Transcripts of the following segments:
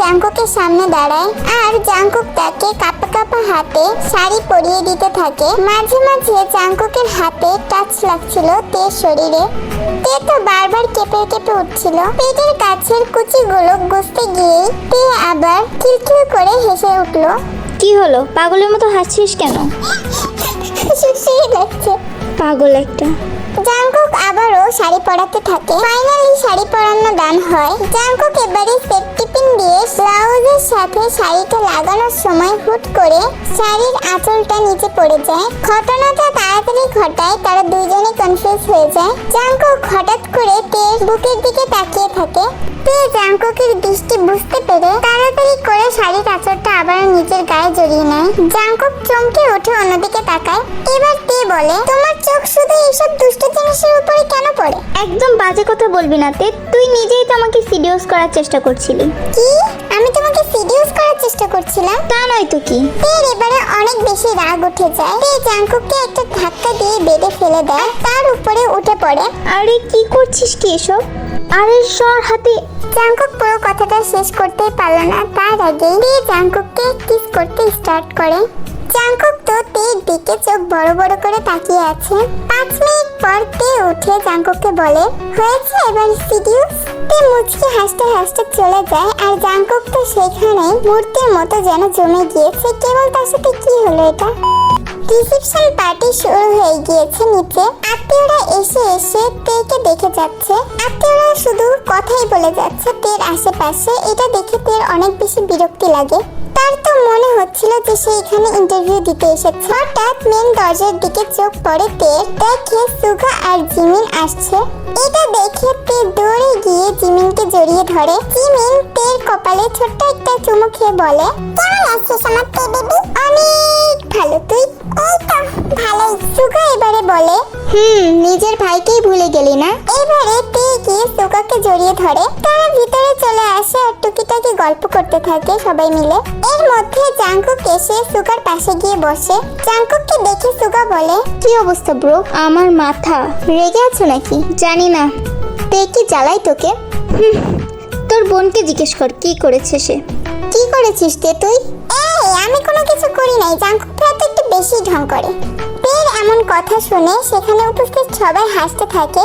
জাংকুকের সামনে দাঁড়ায় আর জাংকুক তাকে কাঁপা কাঁপা হাতে শাড়ি পরিয়ে দিতে থাকে। মাঝে মাঝে জাংকুকের হাতে টাচ লাগছিল তের শরীরে। তে তো বারবার কেঁপে কেঁপে উঠছিল। পেটের কাছের কুচিগুলো গুছতে গিয়ে তে আবার খিলখিল করে হেসে উঠল। কি হলো, পাগলের মতো হাসছিস কেন? সুশ্রী লাগছে। পাগল একটা। জাংকুক আবারও শাড়ি পরাতে থাকে। ফাইনালি শাড়ি পরানো ডান হয়। জাংকুক এবারে সেফটি পিন দিয়ে ব্লাউজের সাথে শাড়িটা লাগানোর সময় হুট করে শাড়ির আঁচলটা নিচে পড়ে যায়। ঘটনাটা তাড়াতাড়ি ঘটায়, তারা দুইজনেই কনফিউজ হয়ে যায়। জাংকুক হঠাৎ করে তের বুকের দিকে তাকিয়ে থাকে। তে জাংকুকের দৃষ্টি বুঝতে পেরে তাড়াতাড়ি করে শাড়ির আঁচলটা আবার নিজের গায়ে জড়িয়ে নেয়। জাংকুক চমকে উঠে অন্যদিকে তাকায়। এবার তে বলে, তোমার চোখ শুধু এইসব দুষ্ট জিনিসের উপরে কেন পড়ে? একদম বাজে কথা বলবি না তে, তুই নিজেই তো আমাকে সিডিউস করার চেষ্টা করছিলি। কি? আমি তোমাকে সিডিউস করার চেষ্টা করছিলাম? তা নয় তো কি। তের এবারে অনেক বেশি রাগ উঠে যায়। তে জাংকুককে একটা ধাক্কা দিয়ে বেডে ফেলে দেয়, তার উপরে উঠে পড়ে। আরে কি করছিস কি এসব? আরে সর হাতে। জাংকুক পুরো কথাটা শেষ করতেই পারল না, তার আগেই তে জাংকুককে কিস করতে স্টার্ট করে। জাংকুক তো তের দিকে চোখ বড় বড় করে তাকিয়ে আছে। 5 মিনিট পর তে উঠে জাংকুককে বলে, হয়েছে এবার সিডিউস? তে মুচকি হাসতে হাসতে চলে যায় আর জাংকুক তো সেখানেই মূর্তির মতো যেন জমে গিয়েছে। কেবল তার সাথে কি হলো এটা? রিসেপশন পার্টি শুরু হয়ে গিয়েছে নিচে। আত্মীয়রা এসে এসে তেকে দেখে যাচ্ছে। আত্মীয়রা শুধু কথাই বলে যাচ্ছে তের আশেপাশে। এটা দেখে তের অনেক বেশি বিরক্তি লাগে। তার তো মনে হচ্ছিল যে সে এখানে ইন্টারভিউ দিতে এসেছে। হঠাৎ মেন দরজার দিকে চোখ পড়ে তের। দেখে সুগা আর জিমিন আসছে। এটা দেখে তে দৌড়ে গিয়ে জিমিনকে জড়িয়ে ধরে। জিমিন তের কপালে ছোট্ট একটা চুমু খেয়ে বলে, কেমন আছিস আমার তে বেবি? অনেক ভালো, তুই? এই তো ভালোই। সুগা এবারে বলে, নিজের ভাইকেই ভুলে গেলি না? এবারে তে গিয়ে সুগাকে জড়িয়ে ধরে। তারা ভিতরে চলে আসে আর টুকিটাকি গল্প করতে থাকে সবাই মিলে। এর মধ্যে জাংকুক এসে সুগার পাশে গিয়ে বসে। জাংকুককে দেখে সুগা বলে, কি অবস্থা ব্রো? আমার মাথা। রেগে আছো নাকি? জানি না। তে কি জ্বালাই তোকে? তোর বোনকে জিজ্ঞেস কর কি করেছে সে। কি করেছিস তে তুই? এই আমি কোনো কিছু করি নাই। জাংকুক তো একটু বেশি ঢং করে। তের এমন কথা শুনে সেখানে উপস্থিত সবাই হাসতে থাকে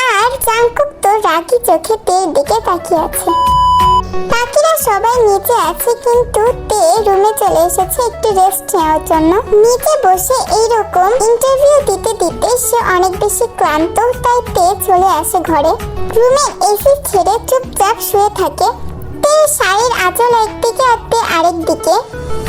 আর জাংকুক তো রাগী চোখে তের দিকে তাকিয়ে আছে। বাকিরা সবাই নিচে আছে, কিন্তু তে রুমে চলে এসেছে একটু রেস্ট নেওয়ার জন্য। নিচে বসে এইরকম ইন্টারভিউ দিতে দিতে সে অনেক বেশি ক্লান্ত, তাই তে চলে আসে ঘরে। রুমে এসি ছেড়ে চুপচাপ শুয়ে থাকে। তে শাড়ির আঁচল একদিকে আর তে আরেক দিকে।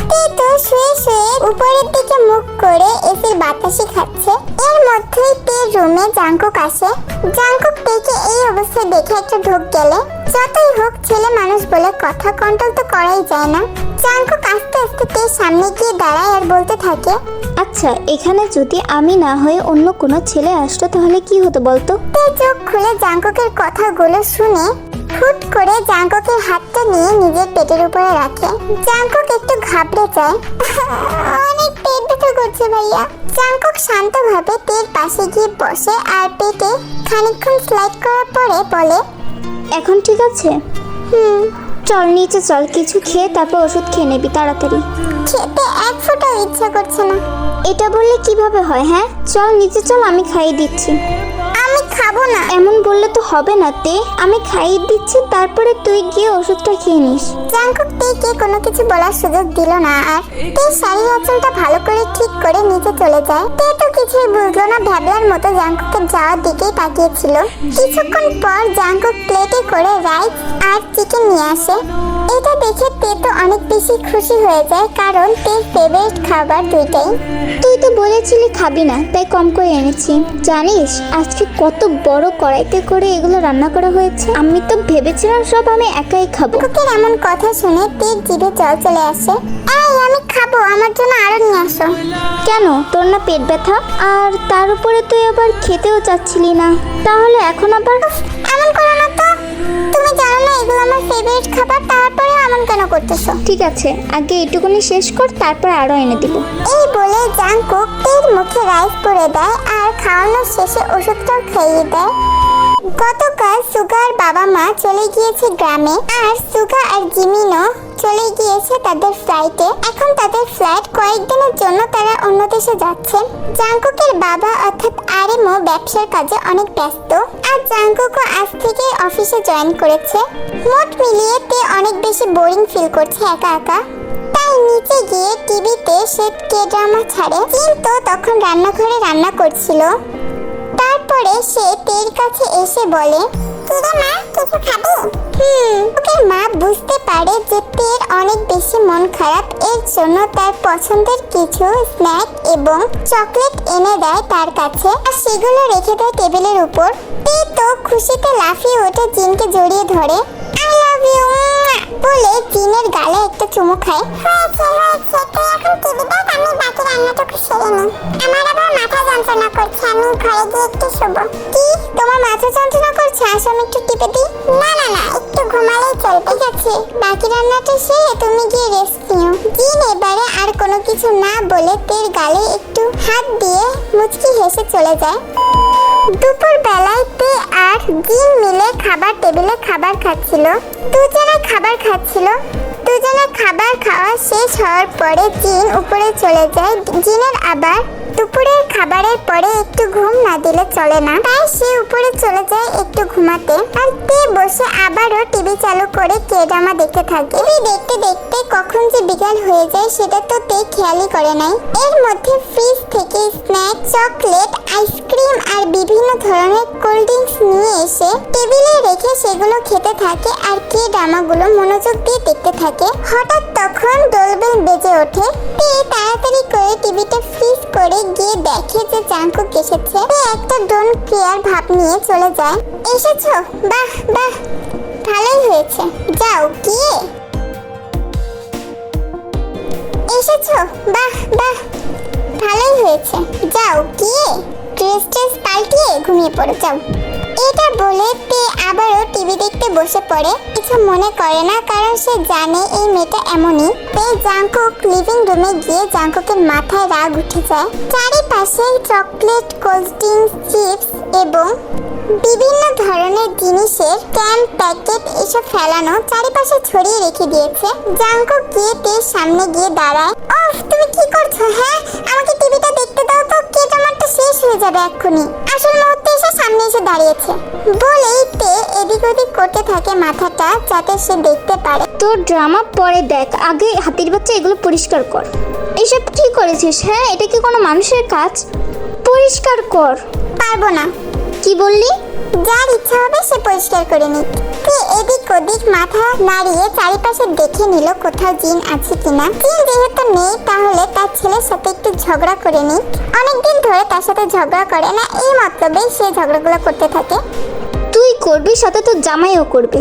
তে তো শুয়ে শুয়ে উপরের দিকে মুখ করে এসির বাতাসই খাচ্ছে। এর মধ্যেই তে রুমে জাংকুক আসে। জাংকুক তেকে এই অবস্থায় দেখে একটা ঢোক গেলে। যতই হোক ছেলে মানুষ বলে কথা কন্ট্রোল তো করাই যায় না। জাংকুক আস্তে আস্তে তের সামনে গিয়ে দাঁড়ায় আর বলতে থাকে, আচ্ছা এখানে যদি আমি না হয়ে অন্য কোনো ছেলে আসতো তাহলে কি হতো বলতো? তে চোখ খুলে জাংকুকের কথাগুলো শুনে হুট করে জাংকুকের হাতটা নিয়ে নিজের পেটের উপরে রাখে। জাংকুক একটু ঘাবড়ে যায়। অনেক পেট ব্যথা করছে ভাইয়া। জাংকুক শান্তভাবে তের পাশে গিয়ে বসে আর পেটে খানিকক্ষণ স্লাইড করার পরে বলে, এখন ঠিক আছে? চল নিচে চল, কিছু খেয়ে তারপর ওষুধ খেয়ে নিবি তাড়াতাড়ি। খেতে এক ফোঁটাও ইচ্ছা করছে না। এটা বললে কিভাবে হয়? হ্যাঁ চল নিচে চল, আমি খাইয়ে দিচ্ছি। আমি খাবো না। এমন বললে তো হবে না তে, আমি খাইয়ে দিচ্ছি, তারপরে তুই গিয়ে ওষুধটা খেয়ে নিস। জাংকুক তেকে কোনো কিছু বলার সুযোগ দিল না আর তে শাড়ির আঁচলটা ভালো করে ঠিক করে নিচে চলে যায়। তে তো কিছুই বুঝলো না, ভ্যাবলার মতো জাংকুকের যাওয়ার দিকেই তাকিয়েছিল। কিছুক্ষণ পর জাংকুক প্লেটে করে রাইস আর চিকেন নিয়ে আসে। এটা দেখে তে তো অনেক বেশি খুশি হয়ে যায়, কারণ তের ফেভারিট খাবার দুইটাই। তুই তো বলেছিলি খাবি না, তাই কম করে এনেছি। জানিস আজকে কত বড় কড়াইতে করে এগুলো রান্না করা হয়েছে। আমি তো ভেবেছিলাম সব আমি একাই খাবো। জাংকুকের এমন কথা শুনে তের জিভে জল চলে আসে। এই আমি খাবো, আমার জন্য আরো নিয়ে আসো। কেন, তোর না পেট ব্যথা? আর তার উপরে তুই আবার খেতেও চাচ্ছিলি না, তাহলে এখন আবার? এমন করো না তো, তুমি জানো না এগুলো আমার ফেভারিট খাবার, তারপরে এমন কেন করতেছো? ঠিক আছে আগে এটুকুনি শেষ কর, তারপর আরো এনে দিব। এই বলে জাংকুক তের মুখে রাইস পরে দেয় আর খাওয়ানোর শেষে ওষুধটাও খাইয়ে দেয়। গতকাল সুগার বাবা মা চলে গিয়েছে গ্রামে, আর সুগা আর জিমিনও চলে গিয়েছে তাদের ফ্লাইটে। এখন তাদের ফ্লাইট কয়েকদিনের জন্য তারা অন্য দেশে যাচ্ছে। জাংকুকের বাবা অর্থাৎ আরিমো ব্যবসার কাজে অনেক ব্যস্ত, আর জাংকুকও আজ থেকে অফিসে জয়েন করেছে। মোট মিলিয়ে তে অনেক বেশি বোরিং ফিল করছে একা একা। তাই নিচে গিয়ে টিভিতে সে কে ড্রামা ছাড়ে। কিন্তু তখন রান্নাঘরে রান্না করছিল। তারপরে সে তের কাছে এসে বলে, কিরে মা, কিছু খাবি? ওকে মা বুঝতে পারে যে তের অনেক বেশি মন খারাপ, এর জন্য তার পছন্দের কিছু স্ন্যাক এবং চকলেট এনে দেয় তার কাছে, আর সেগুলো রেখে দেয় টেবিলের উপর। তে তো খুশিতে লাফিয়ে উঠে জিনকে জড়িয়ে ধরে, আই লাভ ইউ বলে জিনের গালে একটা চুমু খায়। হয়েছে, তুই এখন টিভি দেখ, আমি বাকি রান্নাটুকু সেরে নিই। আমার আবার মাথা যন্ত্রণা করছে, আমি ঘরে গিয়ে একটু শোবো। কি, তোমার মাথা যন্ত্রণা করছে? আসো আমি একটু টিপে দিই। না, একটু ঘুমালেই চলবে। ঠিক আছে, বাকি রান্নাটা সেরে তুমি গিয়ে রেস্ট নিও। জিন এবারে আর কোনো কিছু না বলে তের গালে একটু হাত দিয়ে মুচকি হেসে চলে যায়। দুপুর বেলায় তে আর জিন মিলে খাবার টেবিলে খাবার খাচ্ছিল। দুজনে খাবার খাওয়া শেষ হওয়ার পরে জিন উপরে চলে যায়। জিনের আবার দুপুরের খাবারের পরে একটু ঘুম না দিলে চলে না, তাই সে উপরে চলে যায় একটু ঘুমাতে। আর তে বসে আবারও টিভি চালু করে কে ড্রামা দেখতে থাকে। টিভি দেখতে দেখতে কখন যে বিকাল হয়ে যায় সেটা তো তে খেয়ালই করে নাই। এর মধ্যে ফ্রিজ থেকে স্ন্যাক, চকলেট, আইসক্রিম আর বিভিন্ন ধরনের কোল্ড ড্রিঙ্কস নিয়ে এসে টেবিলে রেখে সেগুলো খেতে থাকে আর কে ড্রামাগুলো মনোযোগ দিয়ে দেখতে থাকে। হঠাৎ তখন ডোরবেল বেজে ওঠে। তে তাড়াতাড়ি করে টিভিটা ফ্রিজ করে গিয়ে দেখে যে জাংকুক এসেছে। তে একটা ডোন্ট কেয়ার ভাব নিয়ে চলে যায়। এসেছো? বাহ, ভালোই হয়েছে, যাও গিয়ে। এসেছো? বাহ, ভালোই হয়েছে, যাও গিয়ে ড্রেস পাল্টিয়ে ঘুমিয়ে পড়ে যাও। এটা বলে তে আবারও টিভি দেখতে বসে পড়ে। কিছু মনে করে না, কারণ সে জানে এই মেয়েটা এমনই। তে জাংকুক লিভিং রুমে গিয়ে জাংকুকের মাথায় রাগ উঠে যায়। চারিপাশে চকলেট, কোল্ড ড্রিঙ্কস, চিপস এবং বিভিন্ন ধরনের জিনিসের ক্যান, প্যাকেট এসব ফেলানো চারিপাশে ছড়িয়ে রেখে দিয়েছে। জাংকুক গিয়ে তের সামনে গিয়ে দাঁড়ায়। ওফ, তুমি কি করছো? হ্যাঁ, আমাকে টিভিটা দেখতে দাও তো, কে ড্রামাটা শেষ হয়ে যাবে এক্ষুনি। আসল মুহূর্তে এসে সামনে এসে দাঁড়িয়েছে বলেই তে এদিক ওদিক করতে থাকে মাথাটা, যাতে সে দেখতে পারে। তোর ড্রামা পরে দেখ, আগে হাতির বাচ্চা এগুলো পরিষ্কার কর। এসব কি করেছিস? হ্যাঁ, এটা কি কোনো মানুষের কাজ? পরিষ্কার কর। পারবো না। কি বললি? যার ইচ্ছা হবে সে পরিষ্কার করে নিক। তে এদিক ওদিক মাথা নাড়িয়ে চারিপাশে দেখে নিল কোথাও জিন আছে কিনা। জিন যেহেতু নেই, তাহলে তার ছেলের সাথে একটু ঝগড়া করে নিক। অনেকদিন ধরে তার সাথে ঝগড়া করে না, এই মতলবে সে ঝগড়াগুলো করতে থাকে। তুই করবি, সাথে তোর জামাইও করবে।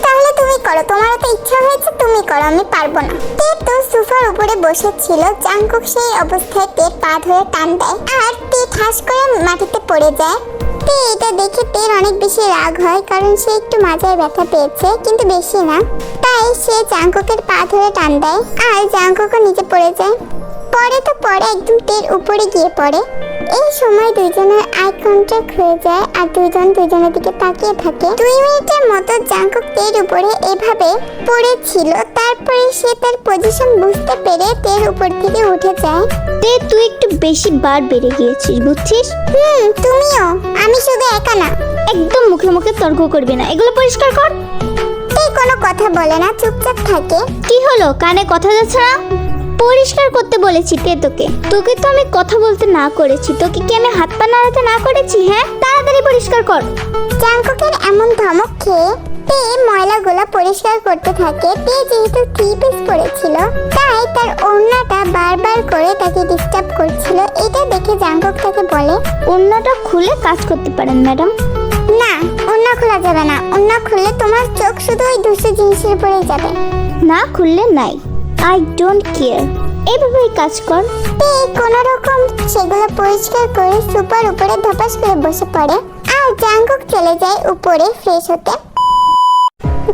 তাহলে তুমি করো, তোমারও তো ইচ্ছা হয়েছে, তুমি করো, আমি পারবো না। তে তো সোফার উপরে বসেছিল। জাংকুক সেই অবস্থায় তের পা ধরে টান দেয়, আর তে ঠাস করে মাটিতে পড়ে যায়। তে এটা দেখে তের অনেক বেশি রাগ হয়, কারণ সে একটু মাজায় ব্যথা পেয়েছে, কিন্তু বেশি না। তাই সে জাংকুকের পা ধরে টান দেয়, আর জাংকুকও নিচে পড়ে যায়। পরে একদম তের উপরে গিয়ে পড়ে। এই সময় দুইজনের আই কন্ট্যাক্ট হয়ে যায়, আর দুইজন দুইজনের দিকে তাকিয়ে থাকে। 2 মিনিটের মতো জাংকুক তের উপরে এভাবে পড়েছিল। তারপরে সে তার পজিশন বুঝতে পেরে তের উপর থেকে উঠে যায়। তে তুই একটু বেশি বার বেড়ে গিয়েছিস, বুঝছিস? তুমিও। আমি শুধু একা না। একদম মুখে মুখে তর্ক করবি না, এগুলো পরিষ্কার কর। তে কোনো কথা বলে না, চুপচাপ থাকে। কি হলো, কানে কথা যাচ্ছে না? পরিষ্কার করতে বলেছি তোকে তো আমি কথা বলতে না করেছি, তোকে কি আমি হাত পা নাড়াতে না করেছি? হ্যাঁ, তাড়াতাড়ি পরিষ্কার কর। জাংকুকের এমন ধমক খেয়ে তে ময়লাগুলো পরিষ্কার করতে থাকে। তে যেহেতু 3 পিস পরেছিল, তাই তার ওড়নাটা বারবার করে তাকে ডিস্টার্ব করছিল। এটা দেখে জাংকুক তাকে বলে, ওড়নাটা খুলে কাজ করতে পারেন ম্যাডাম। না, ওড়না খোলা যাবে না। ওড়না খুললে তোমার চোখ শুধু ওই দুষ্ট জিনিসের উপরেই যাবে। না খুললে নাই, আই ডোন্ট কেয়ার। এইভাবেই কাজ কর। তে কোনো রকম সেগুলো পরিষ্কার করে সুপার উপরে ধপাস করে বসে পড়ে, আর জাংকুক চলে যায় উপরে ফ্রেশ হতে।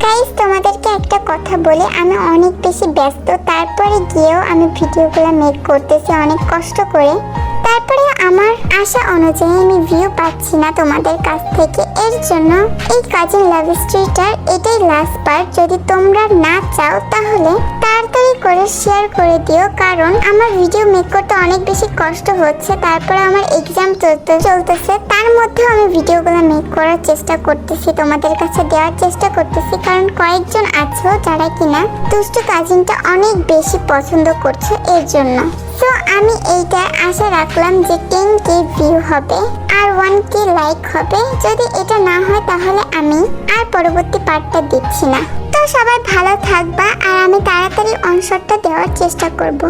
গাইস, তোমাদেরকে একটা কথা বলি, আমি অনেক বেশি ব্যস্ত, তারপরে গিয়েও আমি ভিডিওগুলো মেক করতেছি অনেক কষ্ট করে। তারপরে আমার আশা অনুযায়ী আমি ভিউ পাচ্ছি না তোমাদের কাছ থেকে। এর জন্য এই কাজিন লাভ স্টোরিটার এটাই লাস্ট পার্ট। যদি তোমরা না চাও তাহলে তাড়াতাড়ি করে শেয়ার করে দিও, কারণ আমার ভিডিও মেক করতে অনেক বেশি কষ্ট হচ্ছে। তারপরে আমার এক্সাম চলতেছে, তার মধ্যেও আমি ভিডিওগুলো মেক করার চেষ্টা করতেছি, তোমাদের কাছে দেওয়ার চেষ্টা করতেছি, কারণ কয়েকজন আছো যারা কিনা দুষ্টু কাজিনটা অনেক বেশি পছন্দ করছো এর জন্য। তো আমি এইটা আশা রাখলাম যে 10K ভিউ হবে আর 1K লাইক হবে। যদি এটা না হয় তাহলে আমি আর পরবর্তী পার্টটা দিচ্ছি না। তো সবাই ভালো থাকবা, আর আমি তাড়াতাড়ি অনশটটা দেওয়ার চেষ্টা করব।